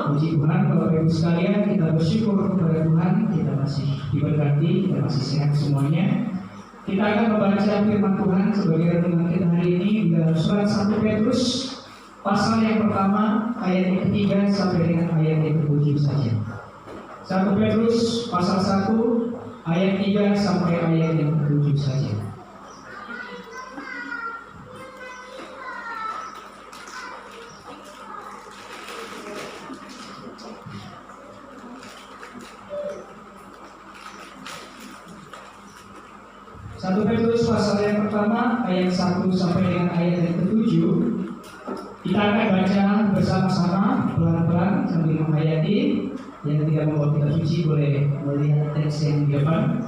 Puji Tuhan, Bapak Ibu sekalian, kita bersyukur kepada Tuhan, kita masih diberkati, kita masih sehat semuanya. Kita akan membaca firman Tuhan sebagai renungan kita hari ini di dalam surat 1 Petrus pasal yang pertama ayat yang ketiga sampai dengan ayat yang ke-7 saja. 1 Petrus pasal 1 ayat 3 sampai ayat yang ke-7 saja. Satu Petrus pasal yang pertama ayat 1 sampai dengan ayat yang ke-7. Kita akan baca bersama-sama pelan-pelan sambil menghayati. Yang tidak membawa kita suci boleh melihat teks yang di depan.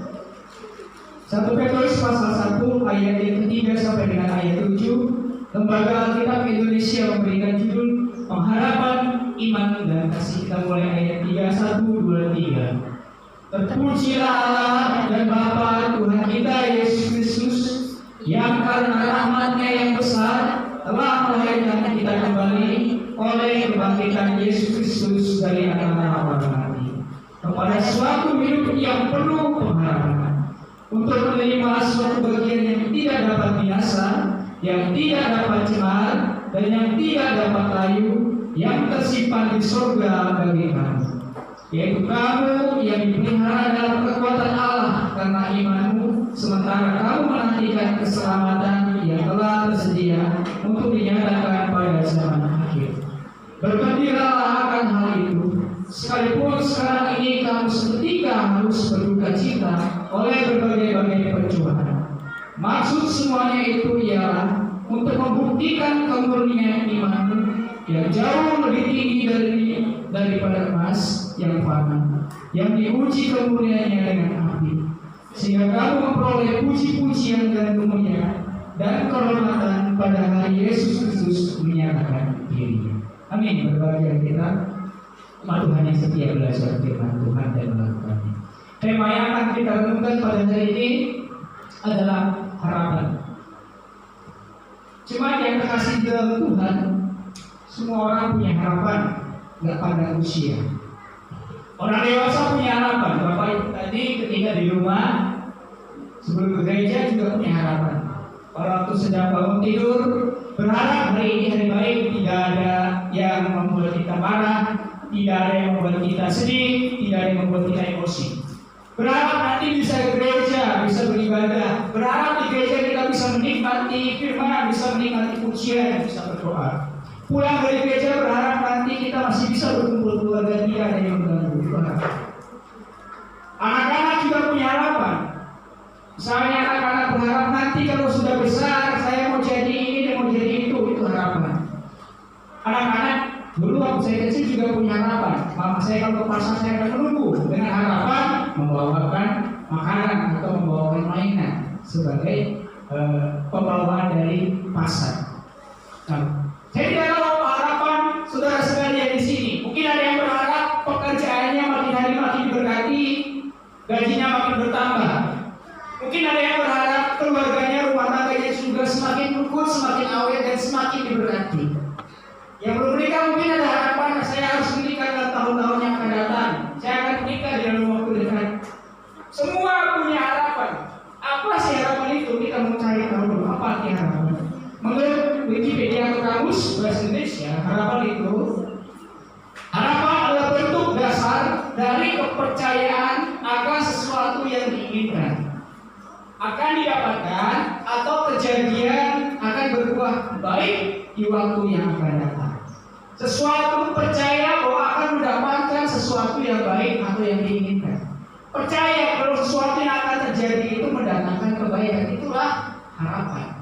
1 Petrus pasal 1 ayat yang ketiga sampai dengan ayat 7. Lembaga Alkitab Indonesia memberikan judul Pengharapan Iman dan Kasih. Kita mulai ayat 3, 1, 2, 3. Terpujilah Allah dan Bapa Tuhan kita Yesus Kristus, yang karena rahmat-Nya yang besar telah melahirkan kita kembali oleh kebangkitan Yesus Kristus dari antara orang mati kepada suatu hidup yang penuh pengharapan, untuk menerima suatu bagian yang tidak dapat binasa, yang tidak dapat cemar, dan yang tidak dapat layu, yang tersimpan di surga bagi kamu, yaitu kamu yang dipelihara dalam kekuatan Allah karena imanmu, sementara kamu menantikan keselamatan yang telah tersedia untuk dinyatakan pada zaman akhir. Bergembiralah akan hal itu, sekalipun sekarang ini kamu seketika harus berduka cita oleh berbagai-bagai perjuangan. Maksud semuanya itu ialah untuk membuktikan kemurnian imanmu yang jauh lebih tinggi daripada emas yang fana, yang diuji kemurniannya dengan api, sehingga kamu memperoleh puji-pujian dan kemuliaan dan kehormatan pada hari Yesus Kristus menyatakan dirinya. Amin. Berbahagia kita, umat Tuhan yang setia belajar firman Tuhan dan melakukannya. Tema yang akan kita renungkan pada hari ini adalah harapan. Cuma yang terkasih dalam Tuhan, semua orang punya harapan, nggak pada usia. Orang dewasa punya harapan. Bapak Ibu tadi ketika di rumah sebelum ke gereja juga punya harapan. Waktu sedang bangun tidur berharap hari ini hari baik, tidak ada yang membuat kita marah, tidak ada yang membuat kita sedih, tidak ada yang membuat kita emosi. Berharap nanti bisa ke gereja, bisa beribadah. Berharap di gereja kita bisa menikmati firman, bisa menikmati pujian, bisa berdoa. Pulang dari gereja berharap nanti kita masih bisa berkumpul keluarga, tidak ada yang mengganggu. Anak-anak juga punya harapan. Misalnya anak-anak berharap nanti kalau sudah besar saya mau jadi ini dan mau jadi itu harapan. Anak-anak dulu waktu saya kecil juga punya harapan. Mama saya kalau ke pasar saya akan menunggu dengan harapan membawakan makanan atau membawakan mainan sebagai pembawaan dari pasar. Saya tidak tahu harapan saudara sekalian di sini. Mungkin ada yang berharap pekerjaannya makin hari makin diberkati, gajinya makin bertambah. Mungkin ada yang berharap keluarganya, rumah tangganya juga semakin rukun, semakin awet dan semakin diberkati. Yang belum menikah mungkin ada harapan, saya harus menikah dalam tahun-tahun yang akan datang. Saya akan menikah di dalam waktu dekat. Semua punya harapan. Apa sih harapan itu? Kita mau cari tahu dulu apa arti harapan. Menurut Wikipedia atau Kamus Bahasa Indonesia, harapan adalah bentuk dasar dari kepercayaan akan sesuatu yang diinginkan, akan didapatkan, atau kejadian akan berbuah baik di waktu yang akan datang. Sesuatu percaya bahwa akan mendapatkan sesuatu yang baik atau yang diinginkan. Percaya kalau sesuatu yang akan terjadi itu mendatangkan kebaikan. Itulah harapan.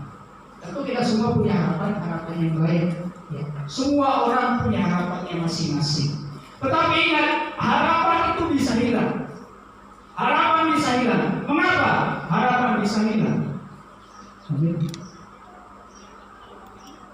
Tentu kita semua punya harapan yang baik. Ya. Semua orang punya harapannya masing-masing. Tetapi ingat, harapan itu bisa hilang. Harapan bisa hilang. Mengapa harapan bisa hilang?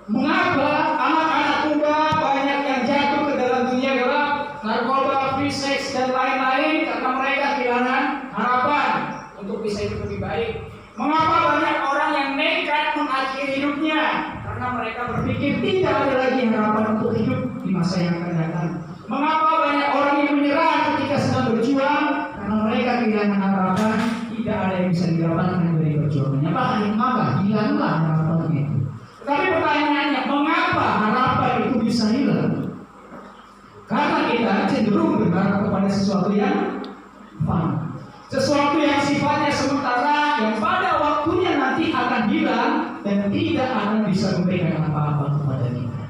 Mengapa anak-anak muda banyak yang jatuh ke dalam dunia gelap, narkoba, free sex, dan lain-lain karena mereka kehilangan harapan untuk bisa hidup lebih baik? Mengapa banyak orang yang nekat mengakhiri hidupnya? Karena mereka berpikir tidak ada lagi harapan untuk hidup di masa yang akan datang. Mengapa banyak orang yang menyerah ketika sedang berjuang? Karena mereka kehilangan harapan, tidak ada yang bisa didapatkan dari perjuangannya. Maka hilanglah harapannya itu. Tapi pertanyaannya, mengapa harapan itu bisa hilang? Karena kita cenderung berharap kepada sesuatu yang fana, sesuatu yang sifatnya sementara, yang pada waktunya nanti akan hilang dan tidak akan bisa memberikan apa-apa kepada kita.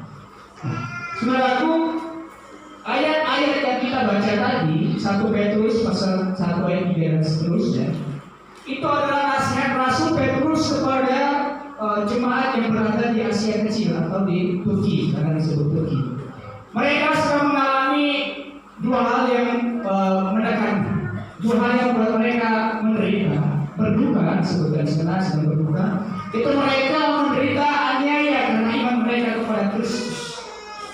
Saudaraku, ayat-ayat yang kita baca tadi, 1 Petrus pasal 1 ayat 3 dan seterusnya, itu adalah nasihat Rasul Petrus kepada jemaat yang berada di Asia Kecil atau di Turki, karena disebut Turki. Mereka sedang mengalami dua hal yang menekan, dua hal yang membuat mereka menderita, berduka, sebutkan sebenarnya sedang berduka. Itu mereka menderita aniaya karena iman mereka kepada Kristus.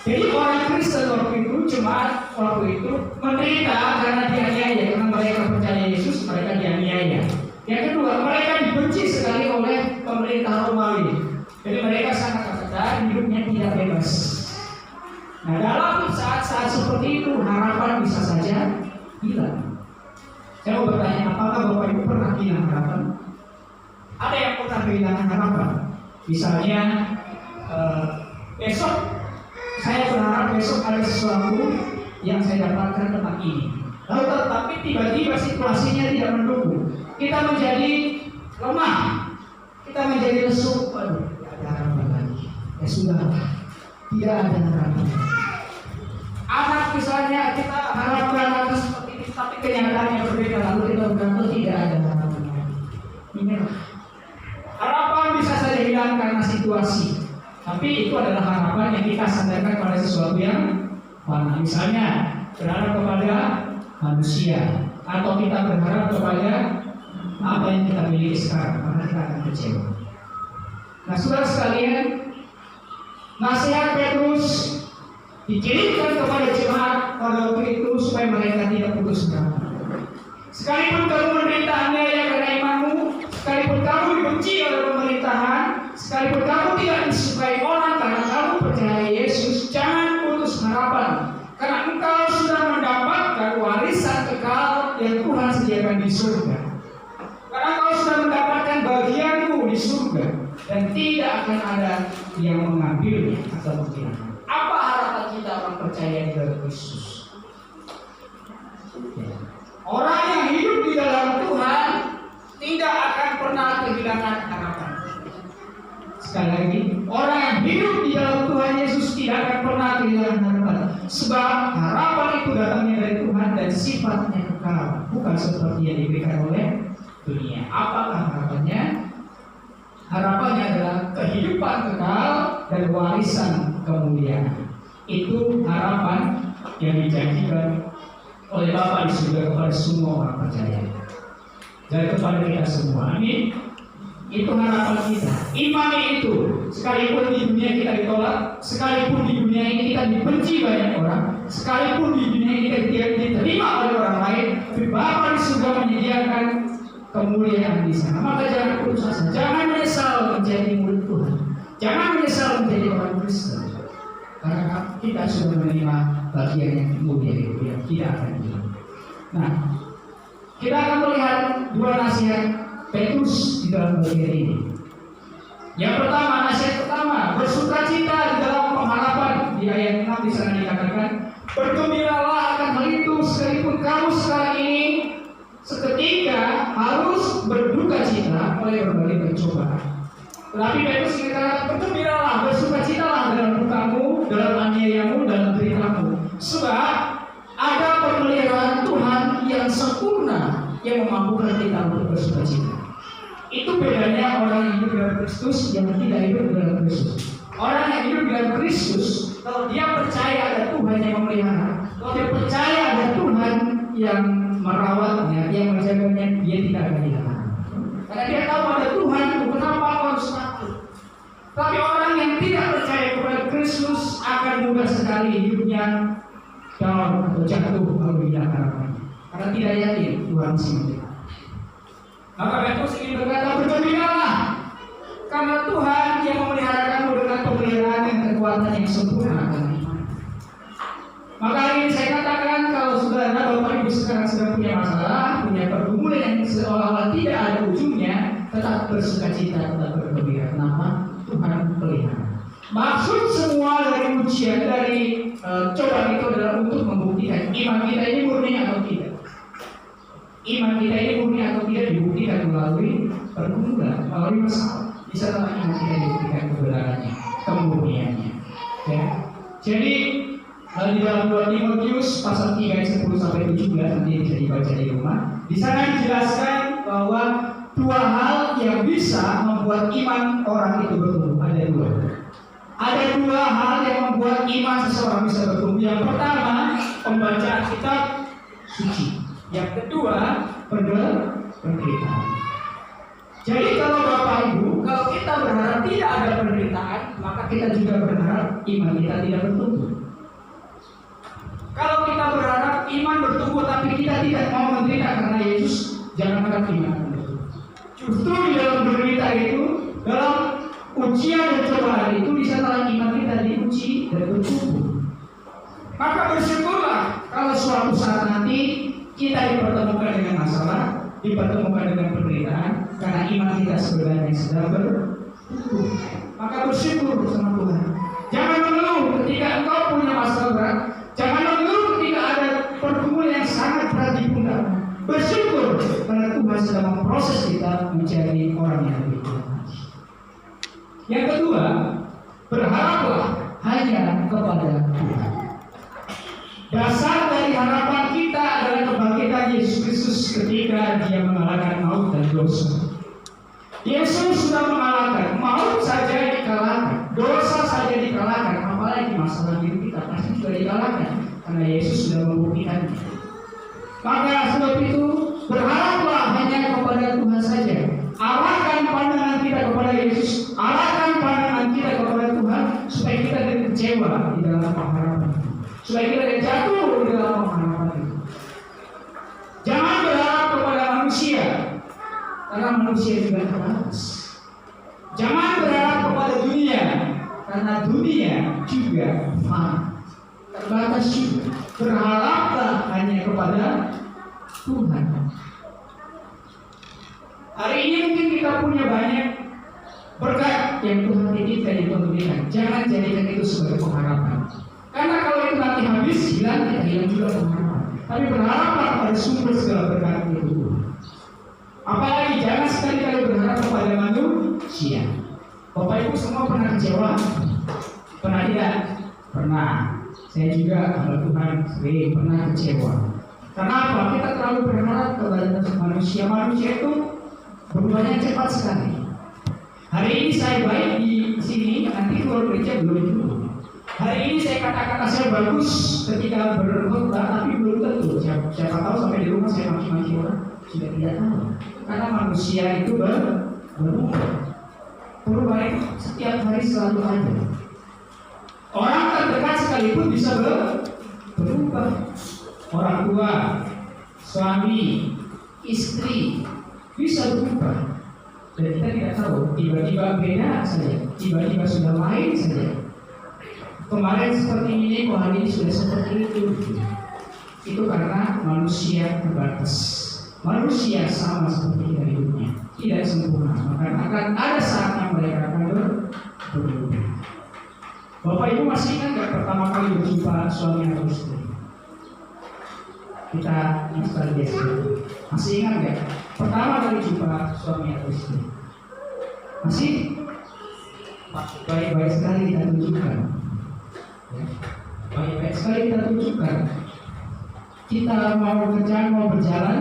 Jadi orang Kristen waktu itu, jemaat waktu itu menderita karena dianiaya, karena mereka percaya Yesus, mereka dianiaya. Yang kedua, mereka dibenci sekali oleh pemerintah Romawi. Jadi mereka sangat tertekan, hidupnya tidak bebas. Nah, dalam saat-saat seperti itu harapan bisa saja hilang. Saya mau bertanya, apakah Bapak Ibu pernah kehilangan harapan? Ada yang pernah kehilangan harapan? Misalnya besok saya berharap besok ada sesuatu yang saya dapatkan tentang ini. Lalu tetapi tiba-tiba situasinya tidak mendukung. Kita menjadi lemah, kita menjadi lesu. Aduh, tidak ada harapan lagi. Ya sudah, tidak ada harapan. Anak misalnya kita harapkan anak seperti ini, tapi kenyataannya berbeda. Lalu kita berkata tidak ada harapan lagi. Inilah harapan bisa saja hilang karena situasi. Tapi itu adalah harapan yang kita sandarkan pada sesuatu yang fana. Misalnya berharap kepada manusia, atau kita berharap kepada apa yang kita miliki sekarang, maka kita akan kecewa. Nah, saudara sekalian, nasihat Petrus dikirimkan kepada jemaat pada waktu itu supaya mereka tidak putus berharap. Sekalipun kamu menderita aniaya karena imanmu, sekalipun kamu dibenci oleh pemerintahan, sekalipun kamu tidak disukai orang karena kamu percaya Yesus, jangan putus harapan. Karena engkau sudah mendapatkan warisan kekal yang Tuhan sediakan di surga. Karena engkau sudah mendapatkan bagianmu di surga, dan tidak akan ada yang mengambilnya atau menghilangkan. Apa harapan kita orang percaya di dalam Kristus? Orang yang hidup di dalam Tuhan tidak akan pernah kehilangan harapan. Sekali lagi, orang yang hidup di dalam Tuhan Yesus tidak akan pernah kehilangan harapan. Sebab harapan itu datangnya dari Tuhan dan sifatnya kekal, bukan seperti yang diberikan oleh dunia. Apakah harapannya? Harapannya adalah kehidupan kekal dan warisan kemuliaan. Itu harapan yang dijanjikan oleh Bapa di surga kepada semua orang percaya dan kepada kita semua. Amin. Itu harapan kita. Iman itu, sekalipun di dunia kita ditolak, sekalipun di dunia ini kita dibenci banyak orang, sekalipun di dunia ini kita tidak diterima oleh orang lain, tapi Bapa di surga menyediakan kemuliaan di sana. Maka jangan putus asa, jangan menyesal menjadi murid Tuhan, jangan menyesal menjadi orang Kristen, karena kita sudah menerima bagian yang mulia itu yang tidak akan hilang. Nah, kita akan melihat dua nasihat Petrus di dalam bagian ini. Yang pertama, nasihat pertama, bersukacita di dalam pengharapan. Di ayat 6 di sana dikatakan, bergembiralah akan hal itu, sekalipun kamu sekarang ini seketika harus berduka cita oleh berbagai pencobaan. Tetapi Petrus dikatakan, bergembiralah, bersukacitalah dalam dukamu, dalam aniayamu, dalam deritamu. Sebab ada pemeliharaan Tuhan yang sempurna yang memampukan kita untuk bersukacita. Itu bedanya orang yang hidup dalam Kristus yang tidak hidup dalam Kristus. Orang yang hidup dalam Kristus, kalau dia percaya ada Tuhan yang memelihara, kalau dia percaya ada Tuhan yang merawatnya, yang menjaganya, dia tidak akan hilang. Karena dia tahu ada Tuhan, kenapa harus takut? Tapi orang yang tidak percaya kepada Kristus akan mudah sekali hidupnya down atau jatuh kalau hilang harapannya. Karena tidak yakin Tuhan sendiri. Maka Petrus ingin berkata, bergembiralah, karena Tuhan yang memelihara kamu dengan pemeliharaan dan kekuatan yang sempurna. Maka hari ini sekarang sedang punya masalah, punya pergumulan yang seolah-olah tidak ada ujungnya, tetap bersukacita, tetap bergembira. Kenapa? Tuhan pelihara. Maksud semua dari ujian, dari cobaan itu adalah untuk membuktikan iman kita ini murni atau tidak. Iman kita ini murni atau tidak dibuktikan melalui pergumulan, melalui masalah. Di sana iman kita dibuktikan kebenarannya, kemurniannya. Ya. Jadi di dalam 2 Timotius pasal 3 ayat 10 sampai 17 nanti bisa dibaca di rumah. Di sana dijelaskan bahwa 2 hal yang bisa membuat iman orang itu bertumbuh. Ada 2. Ada 2 hal yang membuat iman seseorang bisa bertumbuh. Yang pertama, pembacaan kitab suci. Yang kedua, penderitaan. Jadi kalau Bapak Ibu, kalau kita berharap tidak ada penderitaan, maka kita juga berharap iman kita tidak bertumbuh. Kalau kita berharap iman bertumbuh tapi kita tidak mau menderita karena Yesus, jangan harap iman bertumbuh. Justru di dalam menderita itu, dalam ujian dan cobaan itu, di sana iman kita diuji dan bertumbuh. Maka bersyukurlah kalau suatu saat nanti kita dipertemukan dengan masalah, dipertemukan dengan penderitaan, karena iman kita sebenarnya sedang bertumbuh. Maka bersyukur sama Tuhan. Jangan mengeluh ketika engkau punya masalah berat. Jangan mengeluh ketika ada pergumulan yang sangat berat di pundak. Bersyukur karena Tuhan sedang memproses kita menjadi orang yang lebih kuat. Yang kedua, berharaplah hanya kepada Tuhan. Dasar dari harapan kita adalah kebangkitan Yesus Kristus ketika Dia mengalahkan maut dan dosa. Yesus sudah mengalahkan, maut saja dikalahkan, dosa saja dikalahkan, apalagi masalah diri kita pasti sudah dikalahkan karena Yesus sudah membuktikannya. Maka sebab itu berharaplah hanya kepada Tuhan saja. Arahkan pandangan kita kepada Yesus, arahkan pandangan kita kepada Tuhan supaya kita tidak kecewa di dalam pengharapan, supaya kita tidak jatuh di dalam pengharapan itu. Jangan berharap kepada manusia, karena manusia juga terbatas. Jangan berharap kepada dunia, karena dunia juga terbatas juga. Berharaplah hanya kepada Tuhan. Hari ini mungkin kita punya banyak berkat yang Tuhan titipkan di Tuhan berikan. Jangan jadikan itu sebagai pengharapan. Karena kalau itu nanti habis, hilang, kita hilang juga pengharapan. Tapi berharaplah pada sumber segala berkat itu. Apalagi jangan sekali-kali berharap kepada manusia. Bapak Ibu semua pernah kecewa? Pernah tidak? Pernah. Saya juga kalau Tuhan sering pernah kecewa. Kenapa? Kita terlalu berharap kepada manusia. Manusia itu berubahnya cepat sekali. Hari ini saya baik di sini, nanti keluar gereja belum tentu. Hari ini saya kata-kata saya bagus ketika berkhotbah, tapi belum tentu. Siapa tahu sampai di rumah saya maki-maki orang, sudah tidak tahu. Karena manusia itu berubah. Perubahan itu setiap hari selalu ada. Orang terdekat sekalipun bisa berubah. Orang tua, suami, istri bisa berubah. Dan kita tidak tahu, tiba-tiba beda saja, tiba-tiba sudah lain saja. Kemarin seperti ini, kok hari ini sudah seperti itu. Itu karena manusia terbatas. Manusia sama seperti kita hidupnya, tidak sempurna. Maka akan ada saatnya mereka akan berubah. Bapak Ibu masih ingat nggak pertama kali berjumpa suami atau istri? Kita nostalgia. Masih ingat nggak pertama kali jumpa suami atau istri? Masih? Baik-baik sekali kita tunjukkan. Baik-baik sekali kita tunjukkan. Kita mau kerjaan, mau berjalan,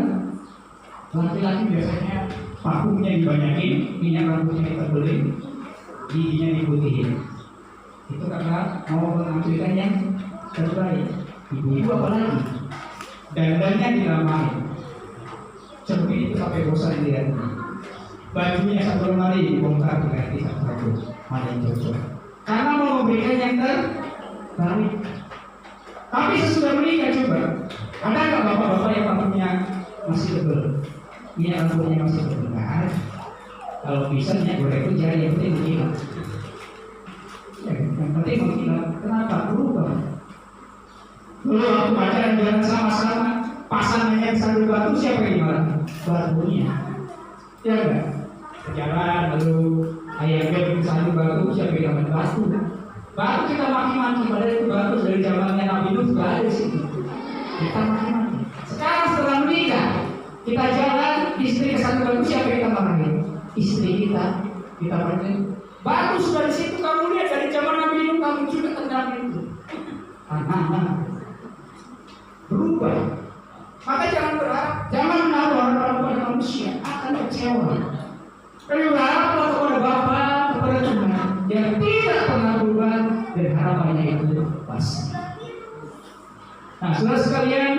laki-laki biasanya parfumnya dibanyakin, minyak rambutnya ditebeling, giginya diputihin. Itu karena mau menampilkan yang terbaik. Ibu-ibu apalagi dandannya dilamain, cermin itu sampai bosan dilihat. Bajunya satu lemari dibongkar diganti satu-satu, mana yang cocok. Karena mau memberikan yang terbaik. Tapi sesudah menikah coba, ada nggak bapak-bapak yang parfumnya masih tebel, minyak rambutnya masih tebel? Nggak ada. Kalau bisa minyak goreng itu jari yang penting mengkilat. Ya, yang penting mengkilat. Kenapa? Berubah. Dulu waktu pacaran jalan sama-sama, pasangannya satu batu, siapa yang dimarahi? Batunya. Ya enggak? Berjalan lalu ayamnya satu batu, siapa yang dapat batu? Batu kita maki-maki, padahal itu batu dari zamannya Nabi Nuh sudah ada di situ. Kita maki-maki. Sekarang setelah menikah, kita jalan, istri ke satu batu, siapa yang kita marahi? Istri kita marahi. Batu sudah di situ, kamu lihat dari zaman Nabi Nuh, kamu juga tendang itu. Berubah. Maka jangan berharap, jangan menaruh harapan kepada manusia, akan kecewa. Tapi berharap kepada Bapa, kepada Tuhan yang tidak pernah berubah dan harapannya itu pasti. Nah, saudara sekalian,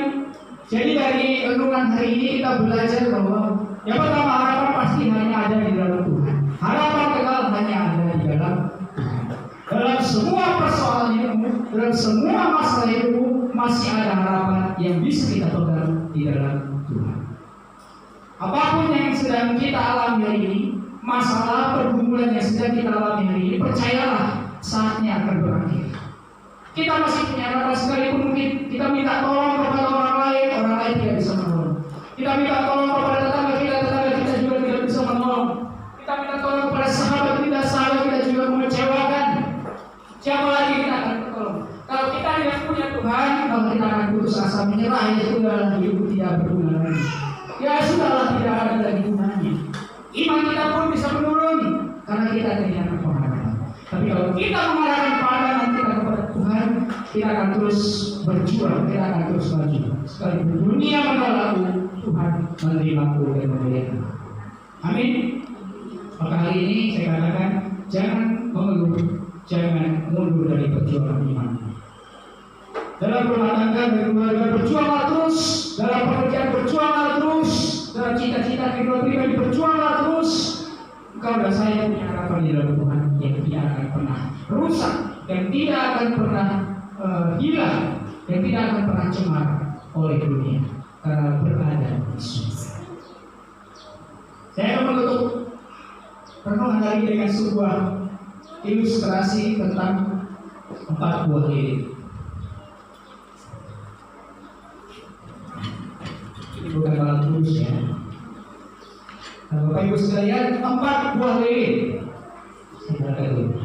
jadi dari renungan hari ini kita belajar bahwa yang pertama, harapan pasti hanya ada di dalam Tuhan. Harapan kekal hanya ada di dalam Tuhan. Dalam semua persoalan hidupmu, dalam semua masalah hidupmu, masih ada harapan yang bisa kita pegang di dalam Tuhan. Apapun yang sedang kita alami hari ini, masalah pergumulan yang sedang kita alami hari ini, percayalah saatnya akan berakhir. Kita masih punya harapan, sekalipun mungkin kita minta tolong kepada orang lain tidak bisa menolong. Kita minta tolong kepada tetangga kita juga tidak bisa menolong. Kita minta tolong kepada sahabat kita juga mengecewakan. Siapa lagi kita akan tolong? Kalau kita tidak punya Tuhan, kalau kita akan putus asa menyerah, ya sudahlah, hidup tidak berguna lagi. Ya sudahlah, tidak ada lagi gunanya. Iman kita pun bisa menurun karena kita kehilangan pengharapan. Tapi kalau kita mengarahkan pandangan kita kepada Tuhan, kita akan terus berjuang, kita akan terus maju. Sekalipun dunia menolakku, Tuhan menerimaku dan memuliakan. Amin. Maka hari ini saya katakan, jangan mengeluh, jangan mundur dari perjuangan iman. Dalam rumah tangga dan keluarga berjuanglah terus, dalam pekerjaan berjuanglah terus, dalam cita-cita kehidupan pribadi berjuanglah terus. Engkau dan saya punya harapan di dalam Tuhan yang tidak akan pernah rusak, yang tidak akan pernah hilang, yang tidak akan pernah cemar oleh dunia karena berada di Yesus. Saya akan menutup renungan hari dengan sebuah ilustrasi tentang 4 buah lilin. Ini bukan alat tulis ya. Nah, Bapak Ibu sekalian, 4 buah lilin. Silakan dulu.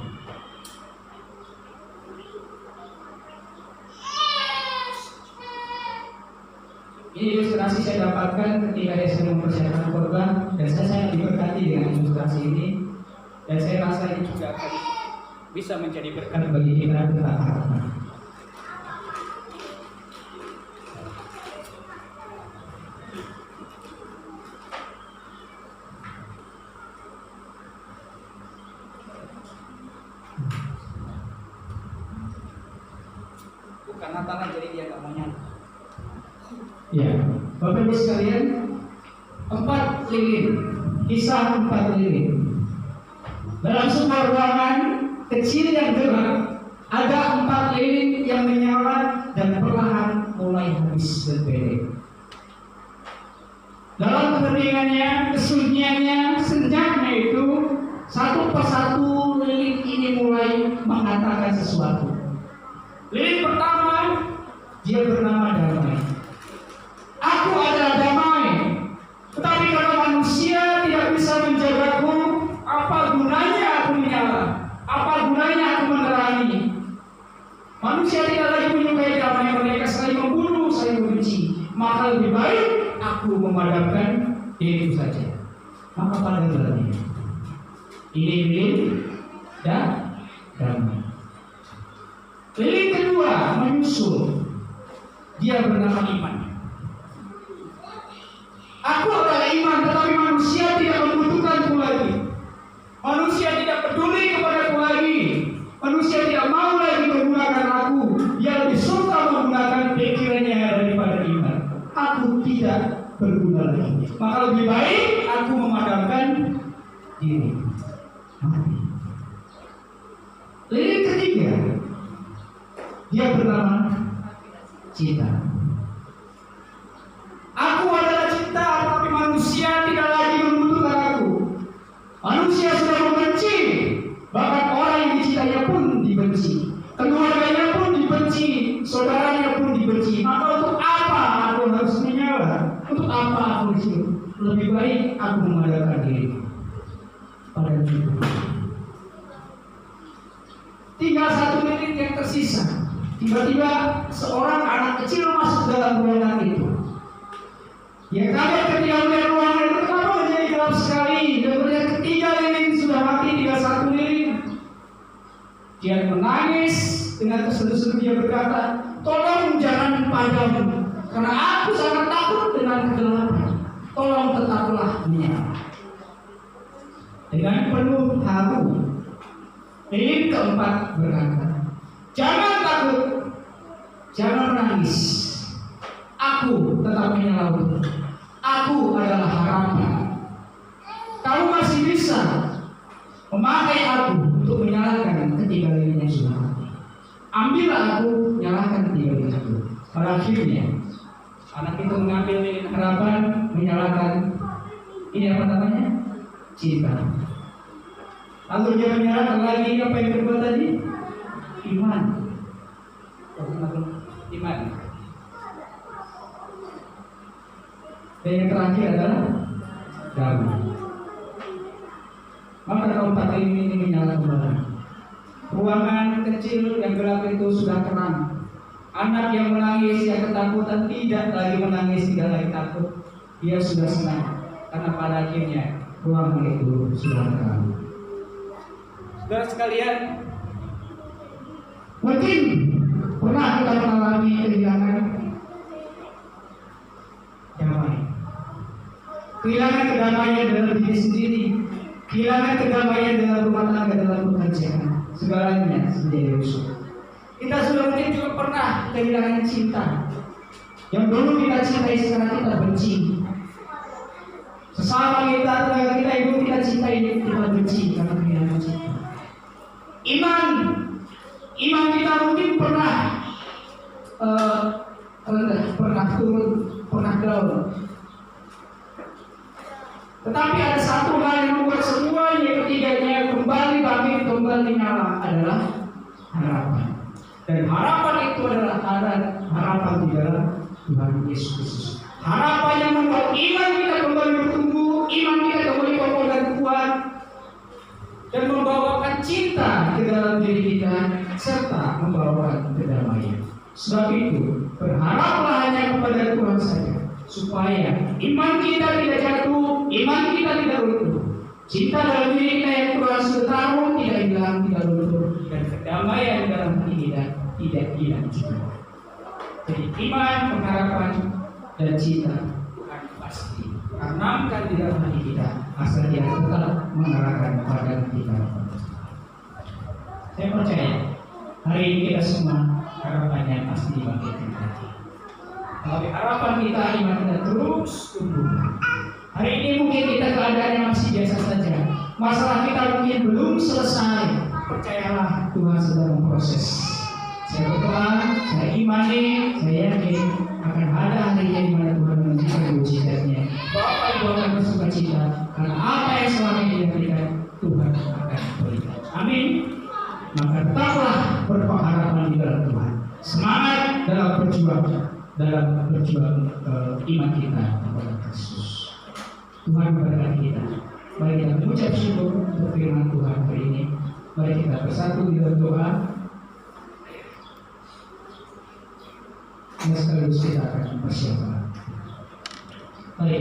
Ini ilustrasi saya dapatkan ketika saya sedang mempersiapkan khotbah, dan saya sangat diberkati dengan ilustrasi ini. Dan saya rasa ini juga akan bisa menjadi berkat bagi kita tentang harapan. Karena tanah jadi dia nggak mau nyala. Ya, Bapak Ibu sekalian, 4 lilin, kisah 4 lilin. Dalam sebuah ruangan kecil yang gelap, ada 4 lilin yang menyala dan perlahan mulai habis berbeda. Dalam keheningannya, kesunyiannya, senyapnya itu, satu persatu lilin ini mulai mengatakan sesuatu. Lilin pertama, dia bernama damai. Aku adalah damai. Tetapi kalau manusia tidak bisa menjagaku, apa gunanya aku menyala? Apa gunanya aku menerangi? Manusia tidak lagi menyukai damai, mereka saling membunuh, saling membenci. Maka lebih baik aku memadamkan diriku saja. Maka padamlah dia. Ini lilin dan damai. Lilin kedua menyusul. Dia bernama iman. Aku adalah iman, tetapi manusia tidak membutuhkanku lagi. Manusia tidak peduli kepadaku lagi. Manusia tidak mau lagi menggunakan aku. Dia lebih suka menggunakan pikirannya daripada iman. Aku tidak berguna lagi. Maka lebih baik aku memadamkan diri. Mati. Lilin ketiga, dia bernama cinta. Aku adalah cinta, tapi manusia tidak lagi membutuhkan aku. Manusia sudah membenci, bahkan orang yang dicintainya pun dibenci, keluarganya pun dibenci, saudaranya pun dibenci. Maka untuk apa aku harus menyala? kecil, lebih baik aku mengadakan diri pada cukup. Tinggal 1 menit yang tersisa. Tiba-tiba seorang anak kecil masuk dalam ruangan itu. Dia kaget ketika melihat ruangan itu, kenapa menjadi gelap sekali? Dan melihat ketiga lilin sudah mati, tinggal 1 lilin. Dia menangis dengan terseduh-seduh. Dia berkata, tolong jangan padam, karena aku sangat takut dengan kegelapan. Tolong tetaplah menyala. Dengan penuh haru, lilin keempat berkata, jangan takut, jangan menangis. Aku tetap menyala. Aku adalah harapan. Kamu masih bisa memakai aku untuk menyalakan ketiga lilin yang sudah mati. Ambillah aku, nyalakan ketiga lilin itu. Pada akhirnya, anak itu mengambil lilin harapan, menyalakan ini apa namanya? Cinta. Lalu dia menyalakan lagi apa yang kedua tadi? Iman. Iman. Dan yang terakhir adalah damai. Maka keempat ini menyala kembali. Ruangan kecil yang gelap itu sudah terang. Anak yang menangis, yang ketakutan tidak lagi menangis, tidak lagi takut. Dia sudah senang karena pada akhirnya ruangan itu sudah terang. Saudara sekalian, mungkin pernah kita mengalami kehilangan damai, kehilangan kedamaian dalam diri sendiri, kehilangan kedamaian dalam rumah tangga, dalam pekerjaan, segalanya menjadi rusuh. Kita sudah mungkin juga pernah kehilangan cinta. Yang dulu kita cintai, sekarang kita benci. Sesama kita, tetangga kita, ibu kita cintai, kita benci karena kehilangan cinta. Iman kita mungkin pernah rendah, pernah turun, pernah down. Tetapi ada satu hal yang membuat semuanya ketiganya kembali bangkit, kembali nyala, adalah harapan. Dan harapan itu adalah harapan di dalam Tuhan Yesus Kristus. Harapan yang membuat iman kita kembali bertumbuh, iman kita kembali kokoh dan kuat, dan membawakan cinta ke dalam diri kita, serta membawakan kedamaian. Sebab itu, berharaplah hanya kepada Tuhan saja, supaya iman kita tidak jatuh, iman kita tidak runtuh. Cinta dalam diri kita yang Tuhan sudah tahu tidak hilang, tidak runtuh, dan kedamaian dalam hati kita tidak hilang juga. Jadi iman, pengharapan, dan cinta akan pasti tanamkan di dalam hati kita, asal dia tetap mengarahkan pada kita. Saya percaya hari ini kita semua harapannya pasti dibangkitkan lagi. Tapi harapan kita, iman kita terus tumbuh. Hari ini mungkin kita keadaannya masih biasa saja, masalah kita mungkin belum selesai. Percayalah, Tuhan sedang memproses. Saya berdoa, saya imani, saya yakin akan ada harinya di mana Tuhan menunjukkan mujizatnya. Bapak Ibu akan bersuka cita karena apa yang selama ini diberikan Tuhan akan berikan. Amin. Maka tetaplah berpengharapan di dalam Tuhan. Semangat dalam berjuang iman kita kepada Kristus. Tuhan memberkati kita. Mari kita mengucap syukur untuk firman Tuhan hari ini. Mari kita bersatu di dalam doa. Dan sekaligus kita akan mempersiapkan. Mari